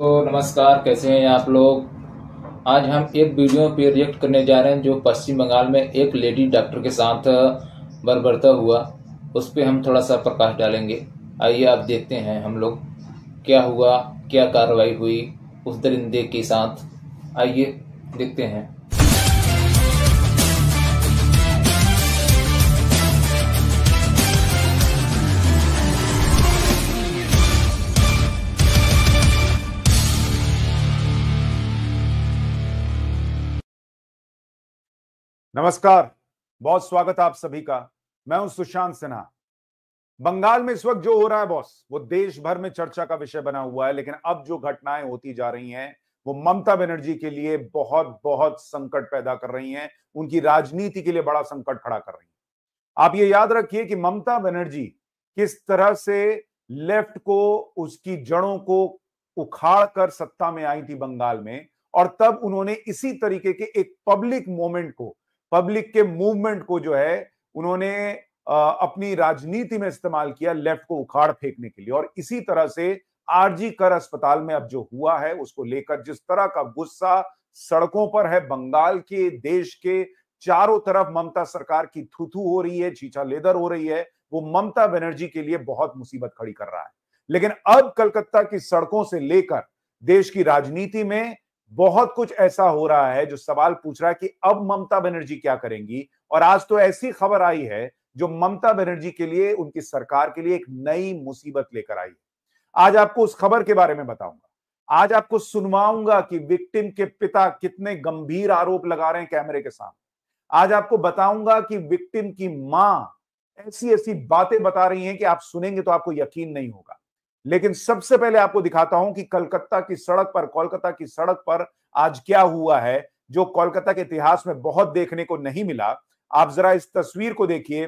तो नमस्कार, कैसे हैं आप लोग। आज हम एक वीडियो पे रिएक्ट करने जा रहे हैं जो पश्चिम बंगाल में एक लेडी डॉक्टर के साथ बर्बरता हुआ, उस पे हम थोड़ा सा प्रकाश डालेंगे। आइए आप देखते हैं हम लोग क्या हुआ, क्या कार्रवाई हुई उस दरिंदे के साथ। आइए देखते हैं। नमस्कार, बहुत स्वागत है आप सभी का। मैं हूं सुशांत सिन्हा। बंगाल में इस वक्त जो हो रहा है बॉस, वो देश भर में चर्चा का विषय बना हुआ है। लेकिन अब जो घटनाएं होती जा रही हैं वो ममता बनर्जी के लिए बहुत बहुत संकट पैदा कर रही हैं, उनकी राजनीति के लिए बड़ा संकट खड़ा कर रही हैं। आप ये याद रखिए कि ममता बनर्जी किस तरह से लेफ्ट को, उसकी जड़ों को उखाड़ कर सत्ता में आई थी बंगाल में, और तब उन्होंने इसी तरीके के एक पब्लिक मोमेंट को, पब्लिक के मूवमेंट को जो है उन्होंने अपनी राजनीति में इस्तेमाल किया, लेफ्ट को उखाड़ फेंकने के लिए। और इसी तरह से आरजी कर अस्पताल में अब जो हुआ है उसको लेकर जिस तरह का गुस्सा सड़कों पर है, बंगाल के, देश के चारों तरफ ममता सरकार की थू-थू हो रही है, छीछा लेदर हो रही है, वो ममता बनर्जी के लिए बहुत मुसीबत खड़ी कर रहा है। लेकिन अब कलकत्ता की सड़कों से लेकर देश की राजनीति में बहुत कुछ ऐसा हो रहा है जो सवाल पूछ रहा है कि अब ममता बनर्जी क्या करेंगी। और आज तो ऐसी खबर आई है जो ममता बनर्जी के लिए, उनकी सरकार के लिए एक नई मुसीबत लेकर आई है। आज आपको उस खबर के बारे में बताऊंगा। आज आपको सुनवाऊंगा कि विक्टिम के पिता कितने गंभीर आरोप लगा रहे हैं कैमरे के सामने। आज आपको बताऊंगा कि विक्टिम की मां ऐसी ऐसी बातें बता रही हैं कि आप सुनेंगे तो आपको यकीन नहीं होगा। लेकिन सबसे पहले आपको दिखाता हूं कि कोलकाता की सड़क पर आज क्या हुआ है, जो कोलकाता के इतिहास में बहुत देखने को नहीं मिला। आप जरा इस तस्वीर को देखिए।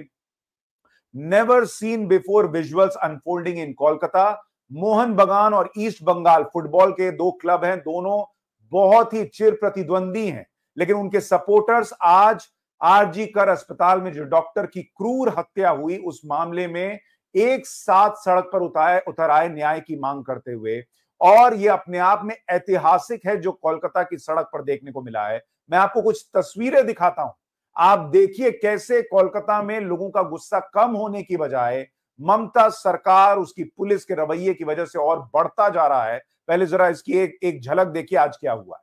Never seen before visuals unfolding इन कोलकाता। मोहन बगान और ईस्ट बंगाल फुटबॉल के दो क्लब हैं, दोनों बहुत ही चिर प्रतिद्वंदी हैं। लेकिन उनके सपोर्टर्स आज आरजी कर अस्पताल में जो डॉक्टर की क्रूर हत्या हुई उस मामले में एक साथ सड़क पर उतर आए न्याय की मांग करते हुए। और यह अपने आप में ऐतिहासिक है जो कोलकाता की सड़क पर देखने को मिला है। मैं आपको कुछ तस्वीरें दिखाता हूं, आप देखिए कैसे कोलकाता में लोगों का गुस्सा कम होने की बजाय ममता सरकार, उसकी पुलिस के रवैये की वजह से और बढ़ता जा रहा है। पहले जरा इसकी एक झलक देखिए आज क्या हुआ है।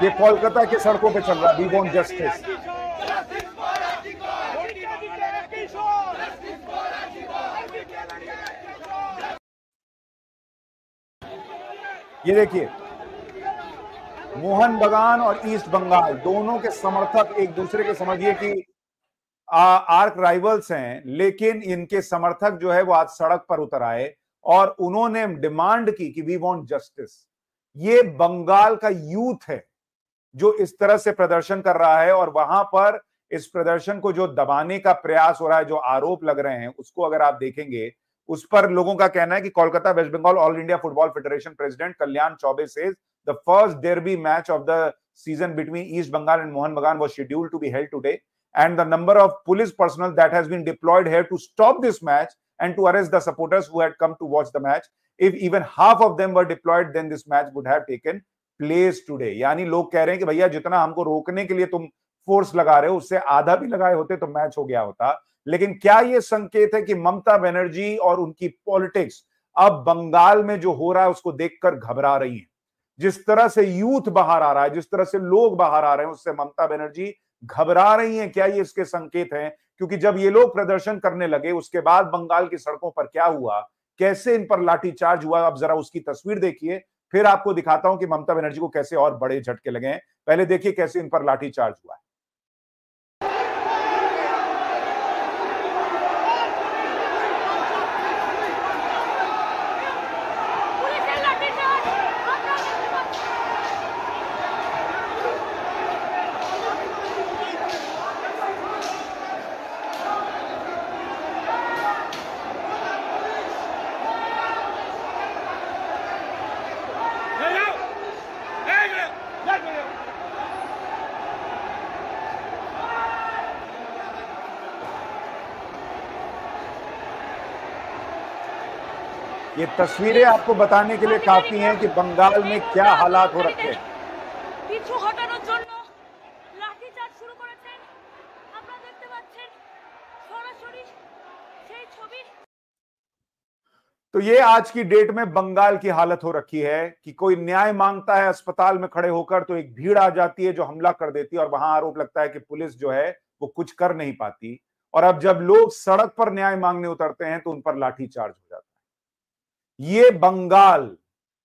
ये कोलकाता की सड़कों पे चल रहा है, वी वांट जस्टिस। ये देखिए, मोहन बगान और ईस्ट बंगाल दोनों के समर्थक एक दूसरे के, समझिए कि आर्क राइवल्स हैं, लेकिन इनके समर्थक जो है वो आज सड़क पर उतर आए और उन्होंने डिमांड की कि वी वांट जस्टिस। ये बंगाल का यूथ है जो इस तरह से प्रदर्शन कर रहा है, और वहां पर इस प्रदर्शन को जो दबाने का प्रयास हो रहा है, जो आरोप लग रहे हैं, उसको अगर आप देखेंगे, उस पर लोगों का कहना है कि Kolkata West Bengal all India football federation president Kalyan Chaubey says the first derby match of the season between East Bengal and Mohun Bagan was scheduled to be held today and the number of police personnel that has been deployed here to stop this match and to arrest the supporters who had come to watch the match, if even half of them were deployed, then this match would have taken place today। यानी लोग कह रहे हैं कि भैया जितना हमको रोकने के लिए तुम फोर्स लगा रहे हो उससे आधा भी लगाए होते तो मैच हो गया होता। लेकिन क्या ये संकेत है कि ममता बनर्जी और उनकी पॉलिटिक्स अब बंगाल में जो हो रहा है उसको देखकर घबरा रही है? जिस तरह से यूथ बाहर आ रहा है, जिस तरह से लोग बाहर आ रहे हैं, उससे ममता बनर्जी घबरा रही हैं। क्या ये इसके संकेत हैं? क्योंकि जब ये लोग प्रदर्शन करने लगे उसके बाद बंगाल की सड़कों पर क्या हुआ, कैसे इन पर लाठीचार्ज हुआ, अब जरा उसकी तस्वीर देखिए, फिर आपको दिखाता हूं कि ममता बनर्जी को कैसे और बड़े झटके लगे हैं। पहले देखिए कैसे इन पर लाठीचार्ज हुआ है। ये तस्वीरें आपको बताने के लिए काफी हैं कि बंगाल में क्या हालात हो रखे हैं। পিছু হটানোর জন্য লাঠিচার্জ শুরু করেছেন। আপনারা দেখতে পাচ্ছেন সরাসরি সেই ছবি। तो ये आज की डेट में बंगाल की हालत हो रखी है कि कोई न्याय मांगता है अस्पताल में खड़े होकर तो एक भीड़ आ जाती है जो हमला कर देती है और वहां आरोप लगता है कि पुलिस जो है वो कुछ कर नहीं पाती। और अब जब लोग सड़क पर न्याय मांगने उतरते हैं तो उन पर लाठीचार्ज हो जाता है। ये बंगाल,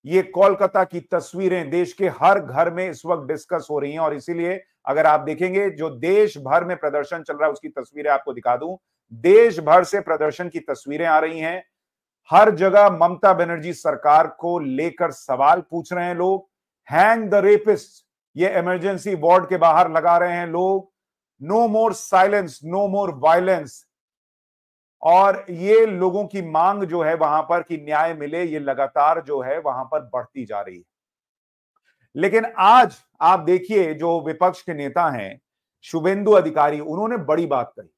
ये कोलकाता की तस्वीरें देश के हर घर में इस वक्त डिस्कस हो रही हैं और इसीलिए अगर आप देखेंगे जो देश भर में प्रदर्शन चल रहा है उसकी तस्वीरें आपको दिखा दूं। देश भर से प्रदर्शन की तस्वीरें आ रही हैं। हर जगह ममता बनर्जी सरकार को लेकर सवाल पूछ रहे हैं लोग। हैंग द रेपिस्ट, ये इमरजेंसी वार्ड के बाहर लगा रहे हैं लोग। नो मोर साइलेंस, नो मोर वायलेंस। और ये लोगों की मांग जो है वहां पर कि न्याय मिले, ये लगातार जो है वहां पर बढ़ती जा रही है। लेकिन आज आप देखिए जो विपक्ष के नेता हैं शुभेंदु अधिकारी, उन्होंने बड़ी बात कही।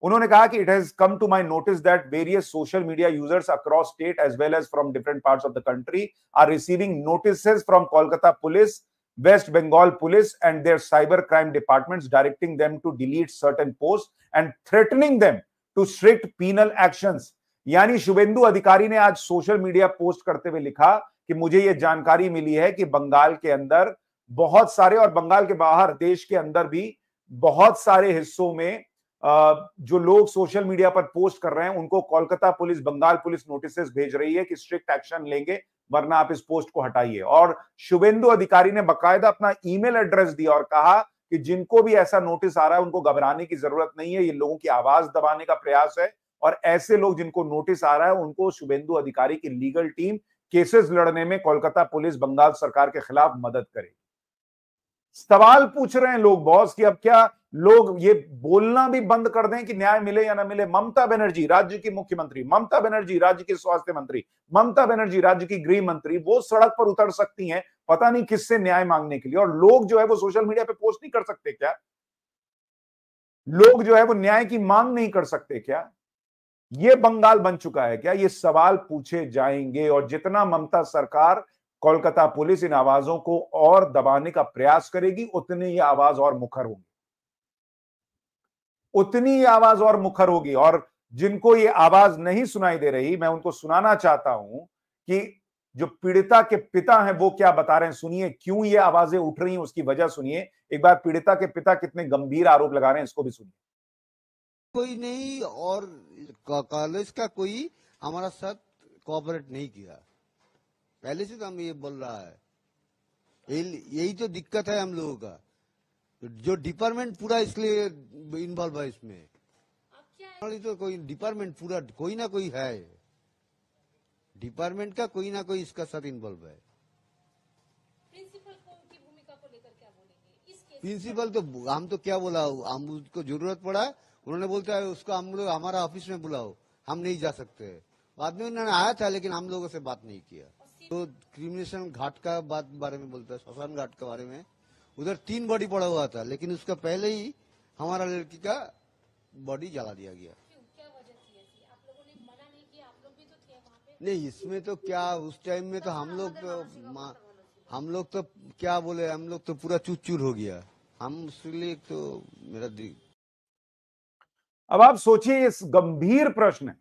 उन्होंने कहा कि it has come to my notice that various social media users across state as well as from different parts of the country are receiving notices from Kolkata police, West Bengal police and their cyber crime departments directing them to delete certain posts and threatening them to strict penal actions। यानी शुभेंदु अधिकारी ने आज social media post करते हुए लिखा कि मुझे यह जानकारी मिली है कि बंगाल के अंदर बहुत सारे और बंगाल के बाहर देश के अंदर भी बहुत सारे हिस्सों में जो लोग सोशल मीडिया पर पोस्ट कर रहे हैं उनको Kolkata police, Bengal police notices भेज रही है कि स्ट्रिक्ट एक्शन लेंगे वरना आप इस पोस्ट को हटाइए। और शुभेंदु अधिकारी ने बकायदा अपना ईमेल एड्रेस दिया और कहा कि जिनको भी ऐसा नोटिस आ रहा है उनको घबराने की जरूरत नहीं है, ये लोगों की आवाज दबाने का प्रयास है और ऐसे लोग जिनको नोटिस आ रहा है उनको शुभेंदु अधिकारी की लीगल टीम केसेस लड़ने में कोलकाता पुलिस बंगाल सरकार के खिलाफ मदद करेगी। सवाल पूछ रहे हैं लोग बॉस कि अब क्या लोग ये बोलना भी बंद कर दें कि न्याय मिले या ना मिले। ममता बनर्जी राज्य की मुख्यमंत्री, ममता बनर्जी राज्य की स्वास्थ्य मंत्री, ममता बनर्जी राज्य की गृह मंत्री, वो सड़क पर उतर सकती हैं पता नहीं किससे न्याय मांगने के लिए, और लोग जो है वो सोशल मीडिया पे पोस्ट नहीं कर सकते क्या? लोग जो है वो न्याय की मांग नहीं कर सकते क्या? ये बंगाल बन चुका है क्या? ये सवाल पूछे जाएंगे और जितना ममता सरकार, कोलकाता पुलिस इन आवाजों को और दबाने का प्रयास करेगी उतनी ये आवाज और मुखर होगी, उतनी ये आवाज और मुखर होगी। और जिनको ये आवाज नहीं सुनाई दे रही, मैं उनको सुनाना चाहता हूं कि जो पीड़िता के पिता हैं वो क्या बता रहे हैं। सुनिए क्यों ये आवाजें उठ रही हैं, उसकी वजह सुनिए। एक बार पीड़िता के पिता कितने गंभीर आरोप लगा रहे हैं, इसको भी सुनिए। कोई नहीं और कॉलेज का कोई हमारा साथ कोऑपरेट नहीं किया, पहले से तो हम ये बोल रहा है। यही तो दिक्कत है हम लोगों का, जो डिपार्टमेंट पूरा इसलिए इन्वॉल्व है इसमें। तो कोई डिपार्टमेंट पूरा कोई ना कोई है, डिपार्टमेंट का कोई ना कोई इसका साथ इन्वॉल्व है। प्रिंसिपल की भूमिका को लेकर क्या बोलेंगे? प्रिंसिपल तो हम तो क्या बोला, हम उसको जरूरत पड़ा उन्होंने बोलता है उसको हम लोग हमारा ऑफिस में बुलाओ, हम नहीं जा सकते। बाद में उन्होंने आया था लेकिन हम लोगों से बात नहीं किया। तो क्रिमिनेशन घाट का बारे में बोलता है, श्मशान घाट के बारे में। उधर 3 बॉडी पड़ा हुआ था लेकिन उसका पहले ही हमारा लड़की का बॉडी जला दिया गया। क्या वजह थी ऐसी? आप लोगों ने मना नहीं किया? आप लोग भी तो थे वहाँ पे। नहीं इसमें तो क्या, उस टाइम में तो हम लोग तो क्या बोले, हम लोग तो पूरा चूर चूर हो गया। हम उसके तो मेरा अब आप सोचिए इस गंभीर प्रश्न है।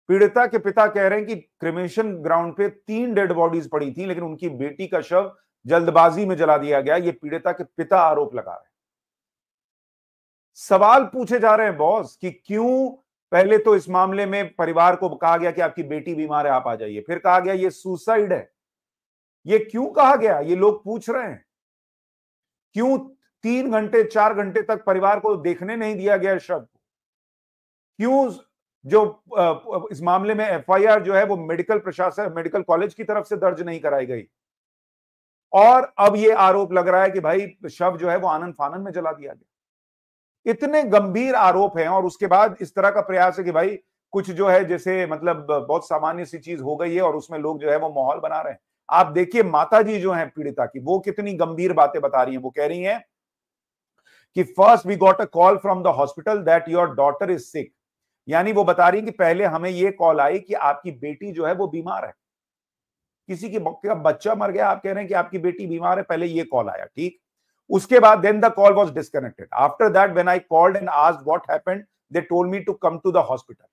पीड़िता के पिता कह रहे हैं कि क्रिमेशन ग्राउंड पे 3 डेड बॉडीज पड़ी थी लेकिन उनकी बेटी का शव जल्दबाजी में जला दिया गया। ये पीड़िता के पिता आरोप लगा रहे हैं। सवाल पूछे जा रहे हैं बॉस कि क्यों पहले तो इस मामले में परिवार को कहा गया कि आपकी बेटी बीमार है आप आ जाइए, फिर कहा गया ये सुसाइड है। ये क्यों कहा गया, ये लोग पूछ रहे हैं। क्यों 3 घंटे 4 घंटे तक परिवार को देखने नहीं दिया गया शव को? क्यों जो इस मामले में एफआईआर जो है वो मेडिकल प्रशासन, मेडिकल कॉलेज की तरफ से दर्ज नहीं कराई गई? और अब ये आरोप लग रहा है कि भाई शव जो है वो आनन फानन में जला दिया गया। इतने गंभीर आरोप हैं और उसके बाद इस तरह का प्रयास है कि भाई कुछ जो है जैसे मतलब बहुत सामान्य सी चीज हो गई है और उसमें लोग जो है वो माहौल बना रहे हैं। आप देखिए माता जी जो है पीड़िता की, वो कितनी गंभीर बातें बता रही हैं। वो कह रही हैं कि first we got a call from the hospital that your daughter is sick. यानी वो बता रही है कि पहले हमें ये कॉल आई कि आपकी बेटी जो है वो बीमार है। किसी की का बच्चा मर गया, आप कह रहे हैं कि आपकी बेटी बीमार है, पहले ये कॉल आया, ठीक। उसके बाद then the call was disconnected. After that when I called and asked what happened, they told me to come to the hospital.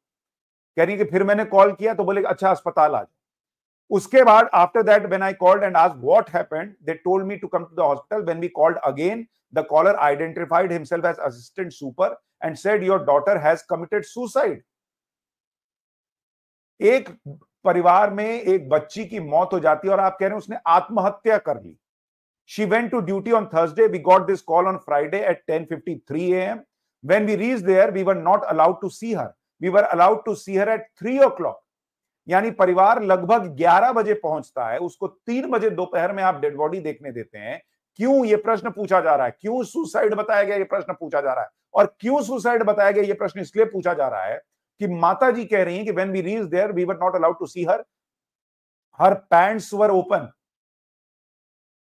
कह रही कि फिर मैंने कॉल किया तो बोले अच्छा अस्पताल आ जाओ। उसके बाद after that when I called and asked what happened, they told me to come to the hospital. When we called again, the caller identified himself as assistant super and said your daughter has committed suicide. एक परिवार में एक बच्ची की मौत हो जाती है और आप कह रहे हैं उसने आत्महत्या कर ली। She went to duty on Thursday. We got this call on Friday at 10:53 a.m. When we reached there, we were not allowed to see her. We were allowed to see her at 3 o'clock. यानी परिवार लगभग 11 बजे पहुंचता है, उसको 3 बजे दोपहर में आप डेड बॉडी देखने देते हैं। क्यों, ये प्रश्न पूछा जा रहा है। क्यों सुसाइड बताया गया, ये प्रश्न पूछा जा रहा है। और क्यों सुसाइड बताया गया, ये प्रश्न इसलिए पूछा जा रहा है कि माता जी कह रही हैं कि when we reached there, we were not allowed to see her. Her pants were open.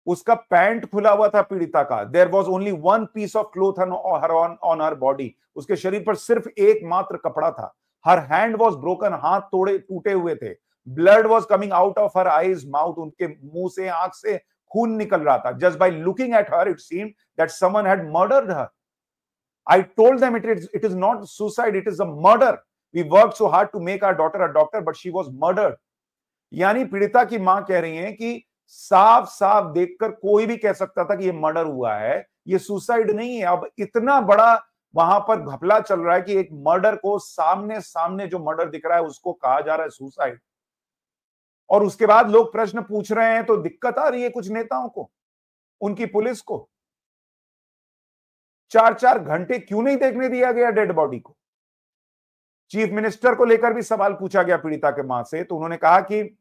उसका पैंट खुला हुआ था पीड़िता का। There was only one piece of cloth on her body. उसके शरीर पर सिर्फ एक मात्र कपड़ा था। हर हैंड वॉज ब्रोकन, हाथ तोड़े टूटे हुए थे। Blood was coming out of her eyes mouth, उनके मुंह से आंख से खून निकल रहा था। Just by looking at her it seemed that someone had murdered her. I told them it is not suicide, it is a murder. We work so hard to make our daughter a doctor but she was murdered. यानी पीड़िता की मां कह रही है कि साफ साफ देखकर कोई भी कह सकता था कि ये मर्डर हुआ है, ये सुसाइड नहीं है। अब इतना बड़ा वहां पर घपला चल रहा है कि एक मर्डर को सामने सामने जो मर्डर दिख रहा है उसको कहा जा रहा है सुसाइड। और उसके बाद लोग प्रश्न पूछ रहे हैं तो दिक्कत आ रही है कुछ नेताओं को, उनकी पुलिस को। 4-4 घंटे क्यों नहीं देखने दिया गया डेड बॉडी को। चीफ मिनिस्टर को लेकर भी सवाल पूछा गया पीड़िता के मां से, तो उन्होंने कहा कि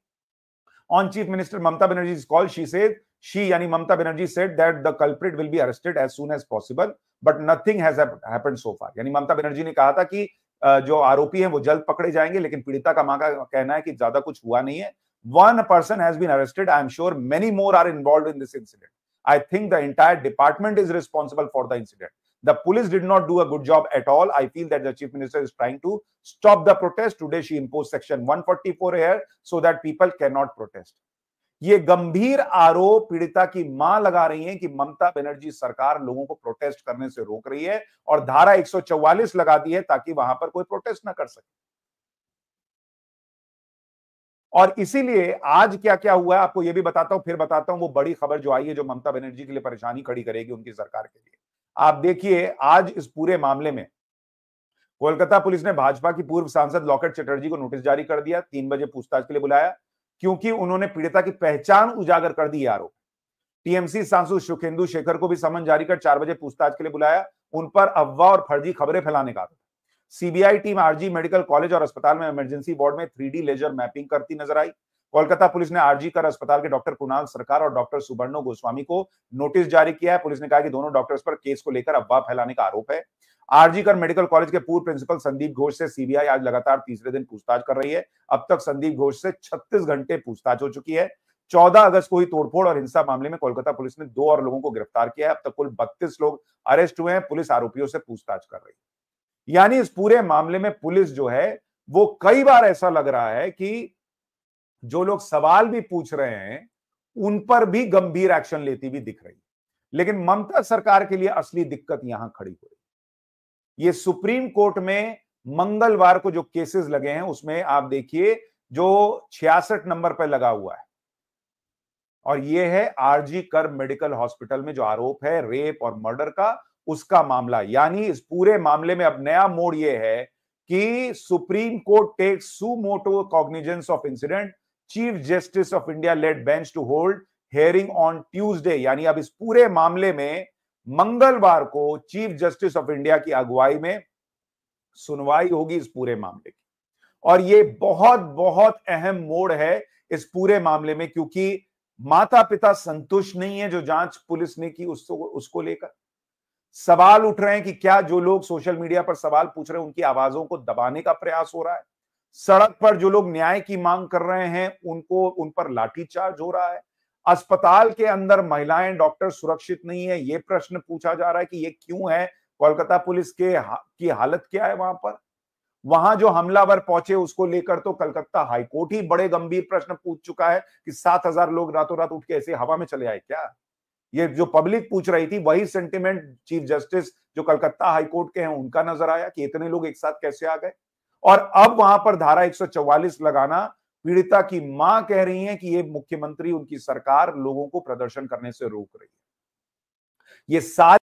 on Chief Minister Mamata Banerjee's call, यानी Mamata Banerjee said that the culprit will be arrested as soon as possible, but nothing has happened so far. यानी ममता बनर्जी ने कहा था कि जो आरोपी हैं वो जल्द पकड़े जाएंगे, लेकिन पीड़िता का मां का कहना है कि ज्यादा कुछ हुआ नहीं है। One person has been arrested. I am sure many more are involved in this incident. I think the entire department is responsible for the incident. The police did not do a good job at all. I feel that the chief minister is trying to stop the protest. Today she imposed section 144 here so that people cannot protest. ये गंभीर आरोप पीड़िता की मां लगा रही हैं कि ममता बनर्जी सरकार लोगों को प्रोटेस्ट करने से रोक रही है और धारा 144 लगा दी है ताकि वहां पर कोई प्रोटेस्ट ना कर सके। और इसीलिए आज क्या क्या हुआ है आपको ये भी बताता हूं, फिर बताता हूं वो बड़ी खबर जो आई है जो ममता बनर्जी के लिए परेशानी खड़ी करेगी उनकी सरकार के लिए। आप देखिए आज इस पूरे मामले में कोलकाता पुलिस ने भाजपा की पूर्व सांसद लॉकेट चटर्जी को नोटिस जारी कर दिया, 3 बजे पूछताछ के लिए बुलाया क्योंकि उन्होंने पीड़िता की पहचान उजागर कर दी आरोप। टीएमसी सांसद सुखेंदु शेखर को भी समन जारी कर 4 बजे पूछताछ के लिए बुलाया, उन पर अफवाह और फर्जी खबरें फैलाने का आरोप। CBI team RG medical college और अस्पताल में इमरजेंसी वार्ड में 3D लेजर मैपिंग करती नजर आई। कोलकाता पुलिस ने आरजी कर अस्पताल के डॉक्टर कुणाल सरकार और डॉक्टर सुबर्णो गोस्वामी को नोटिस जारी किया है। पुलिस ने कहा कि दोनों डॉक्टर्स पर केस को लेकर अफवाह फैलाने का आरोप है। आरजी कर मेडिकल कॉलेज के पूर्व प्रिंसिपल संदीप घोष से सीबीआई आज लगातार तीसरे दिन पूछताछ कर रही है। अब तक संदीप घोष से 36 घंटे पूछताछ हो चुकी है। 14 अगस्त को हुई तोड़फोड़ और हिंसा मामले में कोलकाता पुलिस ने 2 और लोगों को गिरफ्तार किया है। अब तक कुल 32 लोग अरेस्ट हुए हैं। पुलिस आरोपियों से पूछताछ कर रही है। यानी इस पूरे मामले में पुलिस जो है वो कई बार ऐसा लग रहा है कि जो लोग सवाल भी पूछ रहे हैं उन पर भी गंभीर एक्शन लेती भी दिख रही है। लेकिन ममता सरकार के लिए असली दिक्कत यहां खड़ी हुई। ये सुप्रीम कोर्ट में मंगलवार को जो केसेस लगे हैं उसमें आप देखिए जो 66 नंबर पर लगा हुआ है और ये है आरजी कर मेडिकल हॉस्पिटल में जो आरोप है रेप और मर्डर का, उसका मामला। यानी इस पूरे मामले में अब नया मोड़ ये है कि supreme court takes suo motu cognizance of incident, chief justice of India led bench to hold hearing on Tuesday. यानी अब इस पूरे मामले में मंगलवार को चीफ जस्टिस ऑफ इंडिया की अगुवाई में सुनवाई होगी इस पूरे मामले की। और ये बहुत बहुत अहम मोड़ है इस पूरे मामले में क्योंकि माता पिता संतुष्ट नहीं है जो जांच पुलिस ने की उसको लेकर। सवाल उठ रहे हैं कि क्या जो लोग सोशल मीडिया पर सवाल पूछ रहे हैं उनकी आवाजों को दबाने का प्रयास हो रहा है। सड़क पर जो लोग न्याय की मांग कर रहे हैं उन पर लाठीचार्ज हो रहा है। अस्पताल के अंदर महिलाएं डॉक्टर सुरक्षित नहीं है, यह प्रश्न पूछा जा रहा है कि यह क्यों है। कोलकाता पुलिस की हालत क्या है वहां पर। वहां जो हमलावर पहुंचे उसको लेकर तो कलकत्ता हाईकोर्ट ही बड़े गंभीर प्रश्न पूछ चुका है कि 7,000 लोग रातों रात उठ के ऐसे हवा में चले आए क्या? ये जो पब्लिक पूछ रही थी वही सेंटिमेंट चीफ जस्टिस जो कलकत्ता हाईकोर्ट के हैं उनका नजर आया कि इतने लोग एक साथ कैसे आ गए। और अब वहां पर धारा 144 लगाना, पीड़िता की मां कह रही है कि ये मुख्यमंत्री, उनकी सरकार लोगों को प्रदर्शन करने से रोक रही है। ये सारी